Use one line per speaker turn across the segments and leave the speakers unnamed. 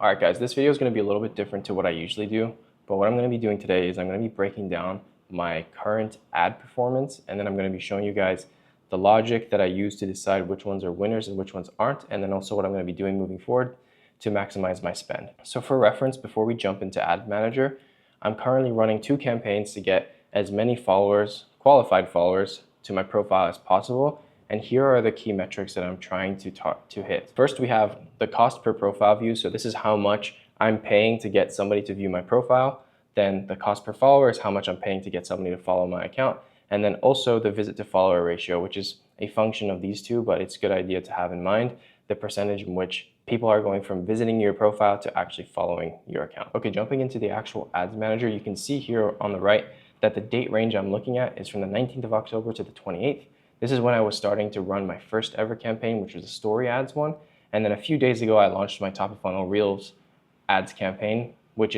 Alright guys, this video is going to be a little bit different to what I usually do, but what I'm going to be doing today is I'm going to be breaking down my current ad performance, and then I'm going to be showing you guys the logic that I use to decide which ones are winners and which ones aren't, and then also what I'm going to be doing moving forward to maximize my spend. So for reference, before we jump into Ad Manager, I'm currently running 2 campaigns to get as many followers, qualified followers, to my profile as possible. And here are the key metrics that I'm trying to hit. First, we have the cost per profile view. So this is how much I'm paying to get somebody to view my profile. Then the cost per follower is how much I'm paying to get somebody to follow my account. And then also the visit to follower ratio, which is a function of these two, but it's a good idea to have in mind the percentage in which people are going from visiting your profile to actually following your account. Okay, jumping into the actual ads manager, you can see here on the right that the date range I'm looking at is from the 19th of October to the 28th. This is when I was starting to run my first ever campaign, which was a story ads one. And then a few days ago, I launched my top of funnel Reels ads campaign, which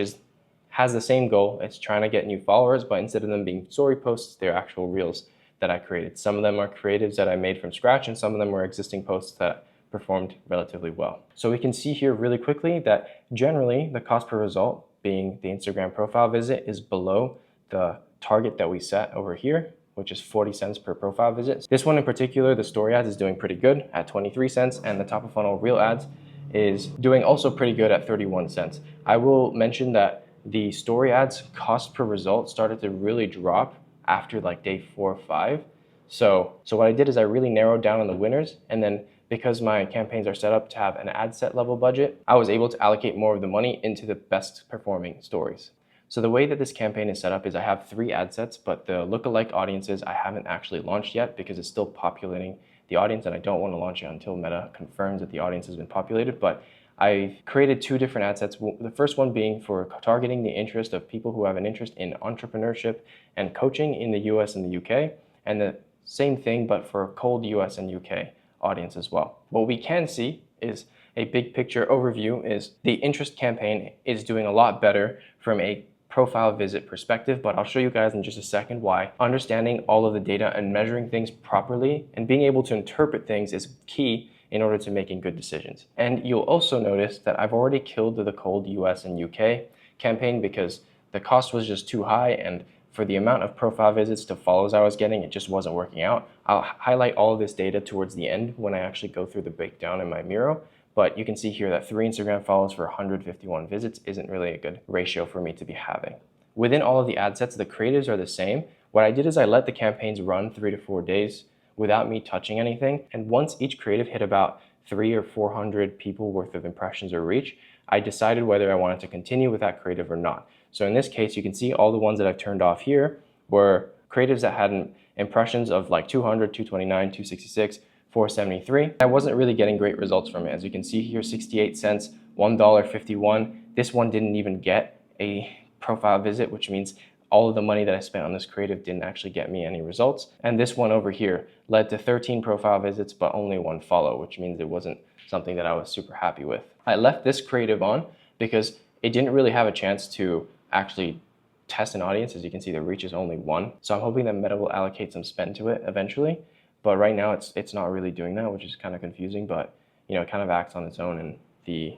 has the same goal. It's trying to get new followers, but instead of them being story posts, they're actual Reels that I created. Some of them are creatives that I made from scratch, and some of them were existing posts that performed relatively well. So we can see here really quickly that generally the cost per result, being the Instagram profile visit, is below the target that we set over here, which is 40 cents per profile visit. This one in particular, the story ads, is doing pretty good at 23 cents, and the top of funnel reel ads is doing also pretty good at 31 cents. I will mention that the story ads cost per result started to really drop after like day 4 or 5. So what I did is I really narrowed down on the winners, and then because my campaigns are set up to have an ad set level budget, I was able to allocate more of the money into the best performing stories. So the way that this campaign is set up is I have 3 ad sets, but the lookalike audiences I haven't actually launched yet because it's still populating the audience, and I don't want to launch it until Meta confirms that the audience has been populated. But I've created 2 different ad sets. The first one being for targeting the interest of people who have an interest in entrepreneurship and coaching in the US and the UK, and the same thing but for cold US and UK audience as well. What we can see is a big picture overview is the interest campaign is doing a lot better from a profile visit perspective, but I'll show you guys in just a second why understanding all of the data and measuring things properly and being able to interpret things is key in order to making good decisions. And you'll also notice that I've already killed the cold US and UK campaign because the cost was just too high, and for the amount of profile visits to follows I was getting, it just wasn't working out. I'll highlight all of this data towards the end when I actually go through the breakdown in my Miro. But you can see here that 3 Instagram follows for 151 visits isn't really a good ratio for me to be having. Within all of the ad sets, the creatives are the same. What I did is I let the campaigns run 3 to 4 days without me touching anything. And once each creative hit about 300 or 400 people worth of impressions or reach, I decided whether I wanted to continue with that creative or not. So in this case, you can see all the ones that I've turned off here were creatives that had impressions of like 200, 229, 266, 473. I wasn't really getting great results from it. As you can see here, 68 cents, $1.51. This one didn't even get a profile visit, which means all of the money that I spent on this creative didn't actually get me any results. And this one over here led to 13 profile visits, but only 1 follow, which means it wasn't something that I was super happy with. I left this creative on because it didn't really have a chance to actually test an audience. As you can see, the reach is only 1. So I'm hoping that Meta will allocate some spend to it eventually. But right now it's not really doing that, which is kind of confusing, but it kind of acts on its own, and the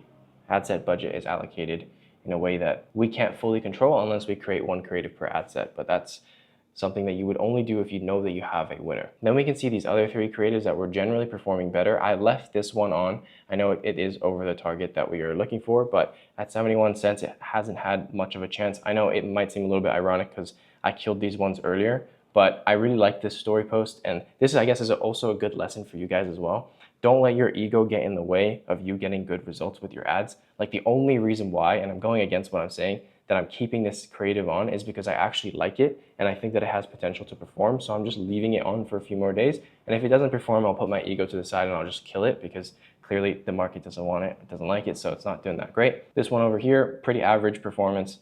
ad set budget is allocated in a way that we can't fully control unless we create 1 creative per ad set. But that's something that you would only do if you know that you have a winner. Then we can see these other 3 creatives that were generally performing better. I left this one on. I know it is over the target that we are looking for, but at 71 cents, it hasn't had much of a chance. I know it might seem a little bit ironic because I killed these ones earlier, but I really like this story post, and this, I guess, is also a good lesson for you guys as well. Don't let your ego get in the way of you getting good results with your ads. Like, the only reason why, and I'm going against what I'm saying, that I'm keeping this creative on is because I actually like it and I think that it has potential to perform. So I'm just leaving it on for a few more days. And if it doesn't perform, I'll put my ego to the side and I'll just kill it because clearly the market doesn't want it, it doesn't like it, so it's not doing that great. This one over here, pretty average performance.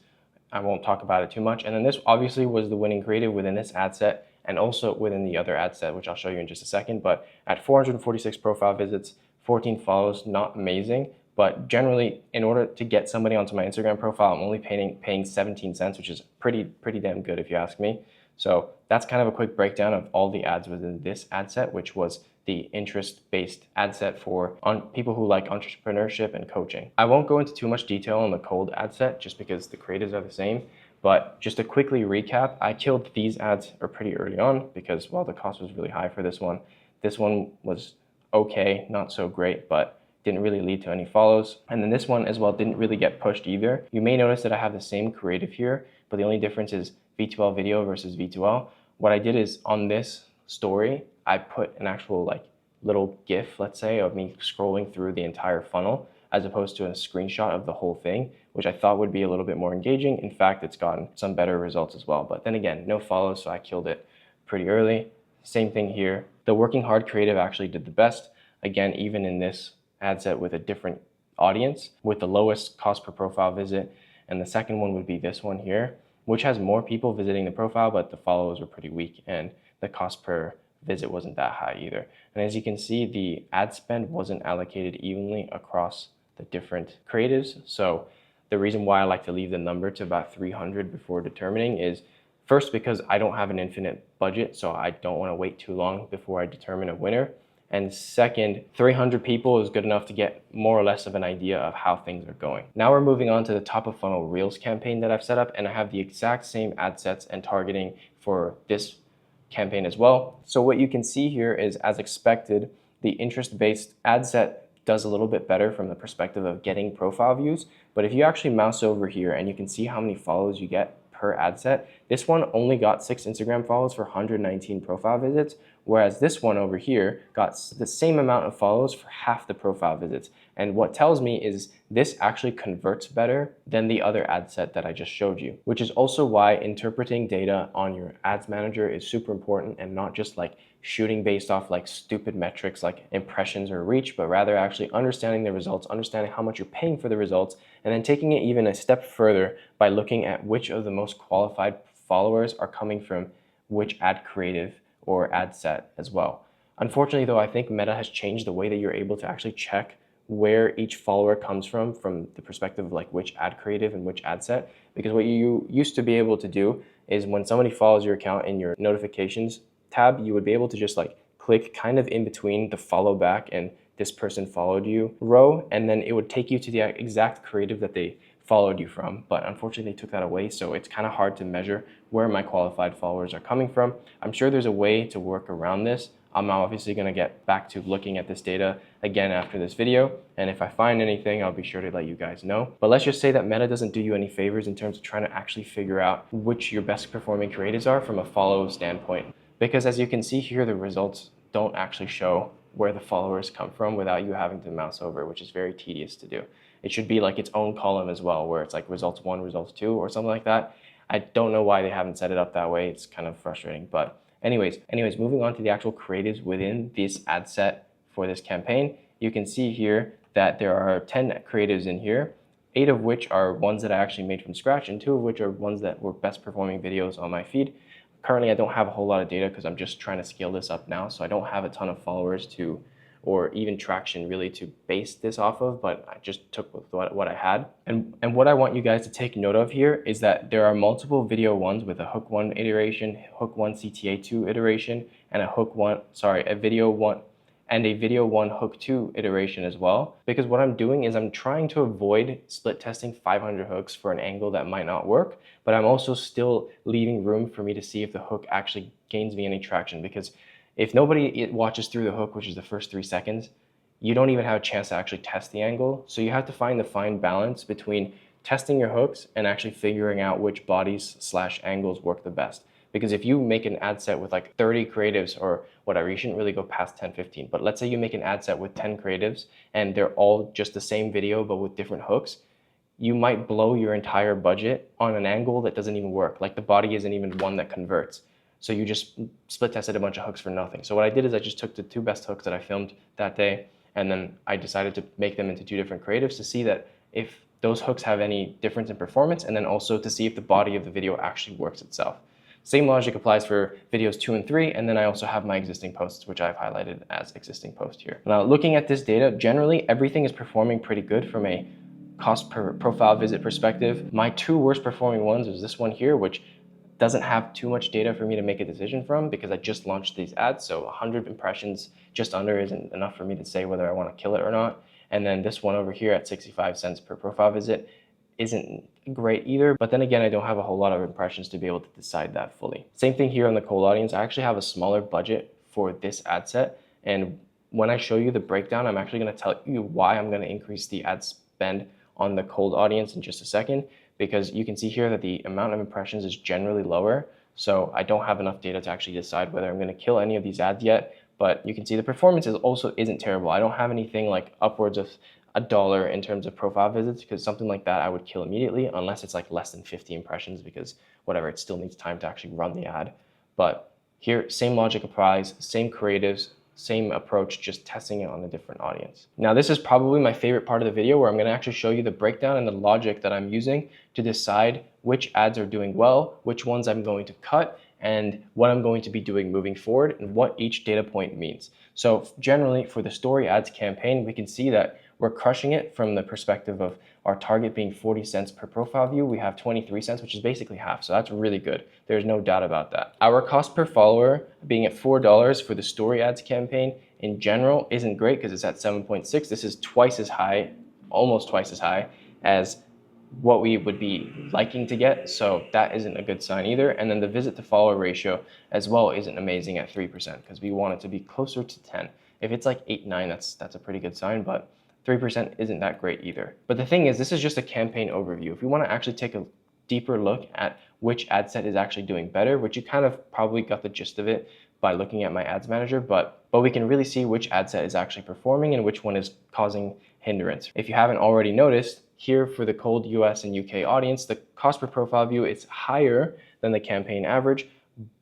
I won't talk about it too much. And then this obviously was the winning creative within this ad set and also within the other ad set, which I'll show you in just a second. But at 446 profile visits, 14 follows, not amazing. But generally, in order to get somebody onto my Instagram profile, I'm only paying 17 cents, which is pretty damn good if you ask me. So that's kind of a quick breakdown of all the ads within this ad set, which was the interest-based ad set for people who like entrepreneurship and coaching. I won't go into too much detail on the cold ad set just because the creatives are the same, but just to quickly recap, I killed these ads pretty early on because, well, the cost was really high for this one. This one was okay, not so great, but didn't really lead to any follows. And then this one as well didn't really get pushed either. You may notice that I have the same creative here, but the only difference is V2L video versus V2L. What I did is on this story, I put an actual like little GIF, let's say, of me scrolling through the entire funnel as opposed to a screenshot of the whole thing, which I thought would be a little bit more engaging. In fact, it's gotten some better results as well. But then again, no follows, so I killed it pretty early. Same thing here. The working hard creative actually did the best. Again, even in this ad set with a different audience with the lowest cost per profile visit. And the second one would be this one here, which has more people visiting the profile, but the follows were pretty weak and the cost per visit wasn't that high either. And as you can see, the ad spend wasn't allocated evenly across the different creatives. So the reason why I like to leave the number to about 300 before determining is first, because I don't have an infinite budget, so I don't want to wait too long before I determine a winner. And second, 300 people is good enough to get more or less of an idea of how things are going. Now we're moving on to the top of funnel Reels campaign that I've set up, and I have the exact same ad sets and targeting for this campaign as well. So what you can see here is, as expected, the interest-based ad set does a little bit better from the perspective of getting profile views. But if you actually mouse over here and you can see how many follows you get per ad set, this one only got 6 Instagram follows for 119 profile visits, whereas this one over here got the same amount of follows for half the profile visits. And what tells me is this actually converts better than the other ad set that I just showed you, which is also why interpreting data on your ads manager is super important, and not just like shooting based off like stupid metrics like impressions or reach, but rather actually understanding the results, understanding how much you're paying for the results, and then taking it even a step further by looking at which of the most qualified followers are coming from which ad creative or ad set as well. Unfortunately though, I think Meta has changed the way that you're able to actually check where each follower comes from the perspective of like which ad creative and which ad set. Because what you used to be able to do is when somebody follows your account in your notifications tab, you would be able to just like click kind of in between the follow back and this person followed you row, and then it would take you to the exact creative that they followed you from. But unfortunately they took that away, so it's kind of hard to measure where my qualified followers are coming from. I'm sure there's a way to work around this. I'm obviously going to get back to looking at this data again after this video, and if I find anything, I'll be sure to let you guys know. But let's just say that Meta doesn't do you any favors in terms of trying to actually figure out which your best performing creatives are from a follow standpoint. Because as you can see here, the results don't actually show where the followers come from without you having to mouse over, which is very tedious to do. It should be like its own column as well, where it's like results 1, results 2, or something like that. I don't know why they haven't set it up that way. It's kind of frustrating. But anyways, moving on to the actual creatives within this ad set for this campaign, you can see here that there are 10 creatives in here, 8 of which are ones that I actually made from scratch, and 2 of which are ones that were best performing videos on my feed. Currently, I don't have a whole lot of data because I'm just trying to scale this up now, so I don't have a ton of followers or even traction really to base this off of, but I just took with what I had. And what I want you guys to take note of here is that there are multiple video ones with a hook 1 iteration, hook 1 CTA 2 iteration, and a video 1 and a video 1 hook 2 iteration as well. Because what I'm doing is I'm trying to avoid split testing 500 hooks for an angle that might not work, but I'm also still leaving room for me to see if the hook actually gains me any traction. Because if nobody watches through the hook, which is the first 3 seconds, you don't even have a chance to actually test the angle. So you have to find the fine balance between testing your hooks and actually figuring out which bodies / angles work the best. Because if you make an ad set with like 30 creatives or whatever, you shouldn't really go past 10, 15. But let's say you make an ad set with 10 creatives and they're all just the same video but with different hooks, you might blow your entire budget on an angle that doesn't even work. Like the body isn't even one that converts. So you just split tested a bunch of hooks for nothing. So what I did is I just took the 2 best hooks that I filmed that day, and then I decided to make them into 2 different creatives to see that if those hooks have any difference in performance, and then also to see if the body of the video actually works itself. Same logic applies for videos 2 and 3, and then I also have my existing posts, which I've highlighted as existing post here. Now, looking at this data, generally everything is performing pretty good from a cost per profile visit perspective. My 2 worst performing ones is this one here, which doesn't have too much data for me to make a decision from because I just launched these ads. So 100 impressions just under isn't enough for me to say whether I want to kill it or not. And then this one over here at 65 cents per profile visit isn't great either. But then again, I don't have a whole lot of impressions to be able to decide that fully. Same thing here on the cold audience. I actually have a smaller budget for this ad set. And when I show you the breakdown, I'm actually going to tell you why I'm going to increase the ad spend on the cold audience in just a second, because you can see here that the amount of impressions is generally lower. So I don't have enough data to actually decide whether I'm going to kill any of these ads yet. But you can see the performance isn't terrible. I don't have anything like upwards of $1 in terms of profile visits, because something like that I would kill immediately unless it's like less than 50 impressions, because whatever, it still needs time to actually run the ad. But here, same logic applies, same creatives, same approach, just testing it on a different audience. Now, this is probably my favorite part of the video, where I'm going to actually show you the breakdown and the logic that I'm using to decide which ads are doing well, which ones I'm going to cut, and what I'm going to be doing moving forward, and what each data point means. So generally, for the story ads campaign, we can see that we're crushing it from the perspective of our target being 40 cents per profile view. We have 23 cents, which is basically half. So that's really good. There's no doubt about that. Our cost per follower being at $4 for the story ads campaign in general isn't great because it's at 7.6. This is twice as high, almost twice as high as what we would be liking to get. So that isn't a good sign either. And then the visit to follower ratio as well isn't amazing at 3% because we want it to be closer to 10. If it's like 8, 9, that's a pretty good sign, but 3% isn't that great either. But the thing is, this is just a campaign overview. If we want to actually take a deeper look at which ad set is actually doing better, which you kind of probably got the gist of it by looking at my ads manager, but we can really see which ad set is actually performing and which one is causing hindrance. If you haven't already noticed, here for the cold US and UK audience, the cost per profile view is higher than the campaign average,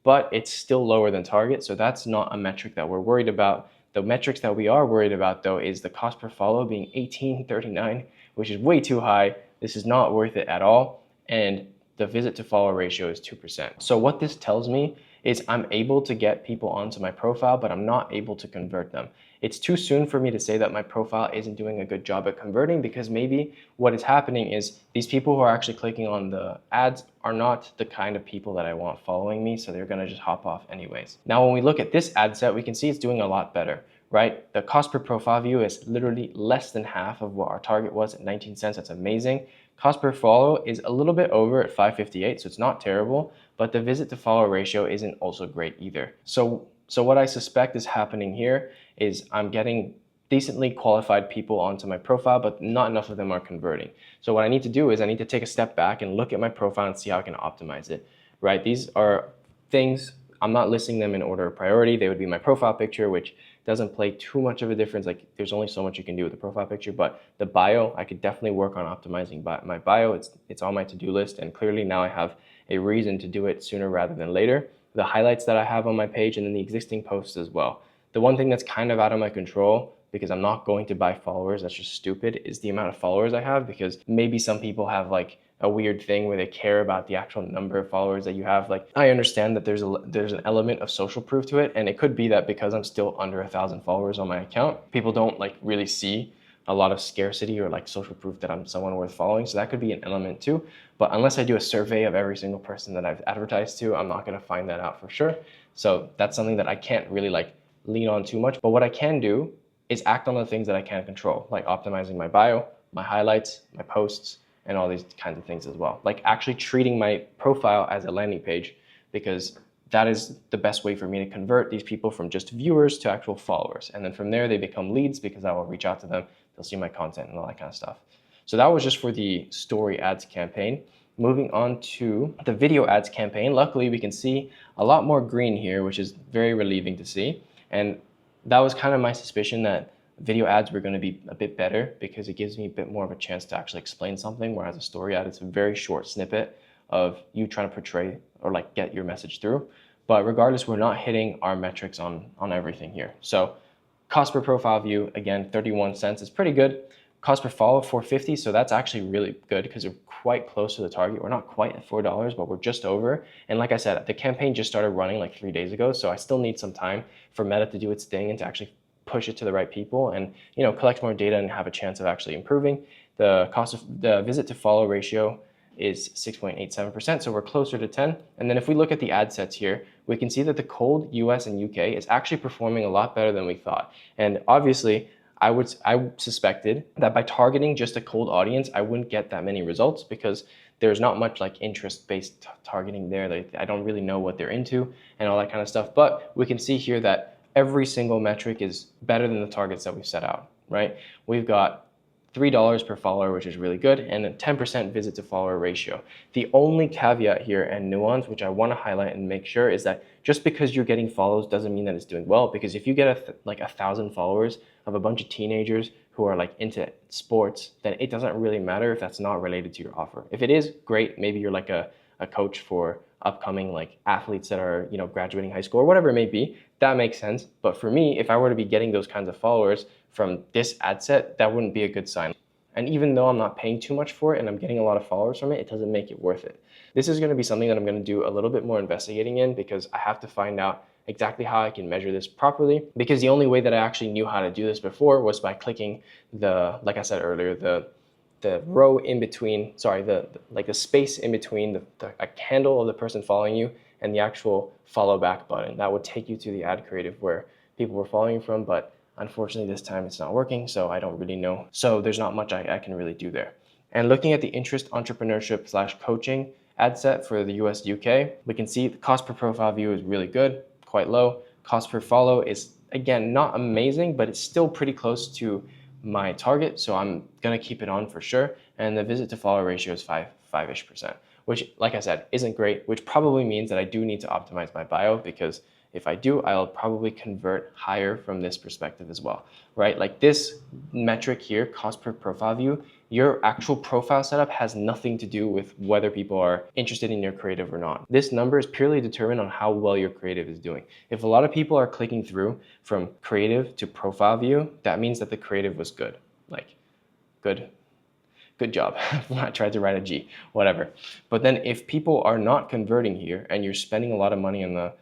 but it's still lower than target. So that's not a metric that we're worried about. The metrics that we are worried about, though, is the cost per follow being $18.39, which is way too high. This is not worth it at all. And the visit to follow ratio is 2%. So what this tells me is I'm able to get people onto my profile, but I'm not able to convert them. It's too soon for me to say that my profile isn't doing a good job at converting, because maybe what is happening is these people who are actually clicking on the ads are not the kind of people that I want following me, so they're gonna just hop off anyways. Now, when we look at this ad set, we can see it's doing a lot better, right? The cost per profile view is literally less than half of what our target was at 19 cents. That's amazing. Cost per follow is a little bit over at 5.58, so it's not terrible, but the visit to follow ratio isn't also great either. So what I suspect is happening here is I'm getting decently qualified people onto my profile, but not enough of them are converting. So what I need to do is I need to take a step back and look at my profile and see how I can optimize it, right? These are things, I'm not listing them in order of priority. They would be my profile picture, which doesn't play too much of a difference. Like, there's only so much you can do with the profile picture, but the bio, I could definitely work on optimizing my bio. It's on my to-do list, and clearly now I have a reason to do it sooner rather than later. The highlights that I have on my page, and then the existing posts as well. The one thing that's kind of out of my control, because I'm not going to buy followers, that's just stupid, is the amount of followers I have, because maybe some people have like a weird thing where they care about the actual number of followers that you have. Like, I understand that there's an element of social proof to it, and it could be that because I'm still under 1,000 followers on my account, people don't like really see a lot of scarcity or like social proof that I'm someone worth following. So that could be an element too. But unless I do a survey of every single person that I've advertised to, I'm not going to find that out for sure. So that's something that I can't really like lean on too much. But what I can do is act on the things that I can control, like optimizing my bio, my highlights, my posts, and all these kinds of things as well. Like actually treating my profile as a landing page, because that is the best way for me to convert these people from just viewers to actual followers. And then from there, they become leads because I will reach out to them. They'll see my content and all that kind of stuff. So that was just for the story ads campaign. Moving on to the video ads campaign. Luckily, we can see a lot more green here, which is very relieving to see. And that was kind of my suspicion, that video ads were going to be a bit better because it gives me a bit more of a chance to actually explain something, whereas a story ad, it's a very short snippet of you trying to portray or like get your message through. But regardless, we're not hitting our metrics on everything here. So cost per profile view, again, 31 cents is pretty good. Cost per follow, 4.50, so that's actually really good because we're quite close to the target. We're not quite at $4, but we're just over. And like I said, the campaign just started running like 3 days ago, so I still need some time for Meta to do its thing and to actually push it to the right people and, you know, collect more data and have a chance of actually improving. The cost of the visit to follow ratio is 6.87%, so we're closer to 10. And then if we look at the ad sets here, we can see that the cold US and UK is actually performing a lot better than we thought. And obviously, I suspected that by targeting just a cold audience, I wouldn't get that many results because there's not much like interest-based targeting there. Like, I don't really know what they're into and all that kind of stuff. But we can see here that every single metric is better than the targets that we've set out, right? We've got $3 per follower, which is really good, and a 10% visit to follower ratio. The only caveat here and nuance, which I want to highlight and make sure, is that just because you're getting follows doesn't mean that it's doing well, because if you get like 1,000 followers of a bunch of teenagers who are like into sports, then it doesn't really matter if that's not related to your offer. If it is, great. Maybe you're like a coach for upcoming like athletes that are, you know, graduating high school or whatever it may be. That makes sense. But for me, if I were to be getting those kinds of followers from this ad set, that wouldn't be a good sign. And even though I'm not paying too much for it and I'm getting a lot of followers from it, it doesn't make it worth it. This is going to be something that I'm going to do a little bit more investigating in, because I have to find out exactly how I can measure this properly, because the only way that I actually knew how to do this before was by clicking the, like I said earlier, the row in between, sorry, the space in between a handle of the person following you and the actual follow back button. That would take you to the ad creative where people were following you from, but unfortunately this time it's not working, so I don't really know. So there's not much I can really do there. And looking at the interest entrepreneurship / coaching ad set for the US UK, we can see the cost per profile view is really good, quite low. Cost per follow is, again, not amazing, but it's still pretty close to my target, so I'm gonna keep it on for sure. And the visit to follower ratio is 5-ish%, which, like I said, isn't great, which probably means that I do need to optimize my bio, because if I do, I'll probably convert higher from this perspective as well, right? Like this metric here, cost per profile view, your actual profile setup has nothing to do with whether people are interested in your creative or not. This number is purely determined on how well your creative is doing. If a lot of people are clicking through from creative to profile view, that means that the creative was good. Like, good job. I tried to write a G, whatever. But then if people are not converting here and you're spending a lot of money on the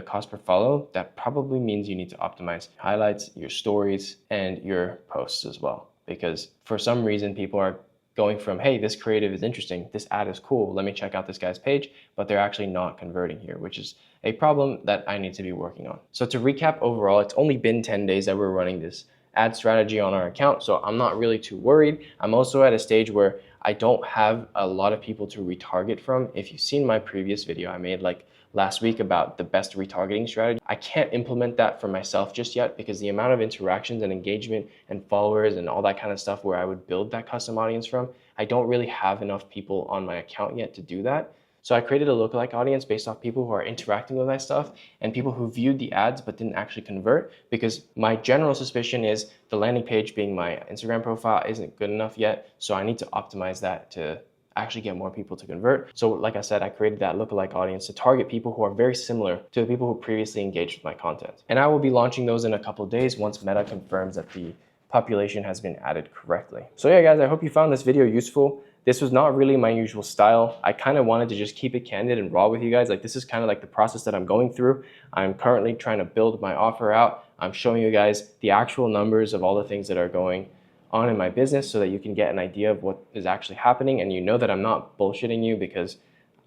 cost per follow, that probably means you need to optimize highlights, your stories, and your posts as well. Because for some reason, people are going from, hey, this creative is interesting, this ad is cool, let me check out this guy's page, but they're actually not converting here, which is a problem that I need to be working on. So to recap overall, it's only been 10 days that we're running this ad strategy on our account, so I'm not really too worried. I'm also at a stage where I don't have a lot of people to retarget from. If you've seen my previous video I made like last week about the best retargeting strategy, I can't implement that for myself just yet, because the amount of interactions and engagement and followers and all that kind of stuff where I would build that custom audience from, I don't really have enough people on my account yet to do that. So I created a lookalike audience based off people who are interacting with my stuff and people who viewed the ads but didn't actually convert, because my general suspicion is the landing page being my Instagram profile isn't good enough yet. So I need to optimize that to actually get more people to convert. So like I said, I created that lookalike audience to target people who are very similar to the people who previously engaged with my content. And I will be launching those in a couple of days once Meta confirms that the population has been added correctly. So yeah, guys, I hope you found this video useful. This was not really my usual style. I kind of wanted to just keep it candid and raw with you guys. Like, this is kind of like the process that I'm going through. I'm currently trying to build my offer out. I'm showing you guys the actual numbers of all the things that are going on in my business so that you can get an idea of what is actually happening, and you know that I'm not bullshitting you, because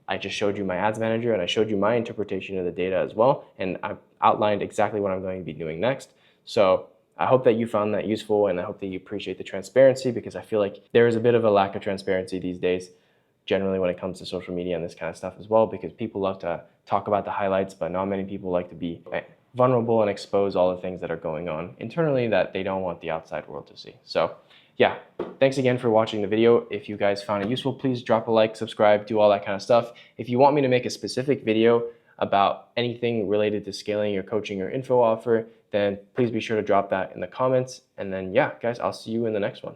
I just showed you my ads manager and I showed you my interpretation of the data as well, and I've outlined exactly what I'm going to be doing next. So I hope that you found that useful, and I hope that you appreciate the transparency, because I feel like there is a bit of a lack of transparency these days, generally when it comes to social media and this kind of stuff as well, because people love to talk about the highlights, but not many people like to be vulnerable and expose all the things that are going on internally that they don't want the outside world to see. So yeah, thanks again for watching the video. If you guys found it useful, please drop a like, subscribe, do all that kind of stuff. If you want me to make a specific video about anything related to scaling your coaching or info offer, then please be sure to drop that in the comments. And then yeah, guys, I'll see you in the next one.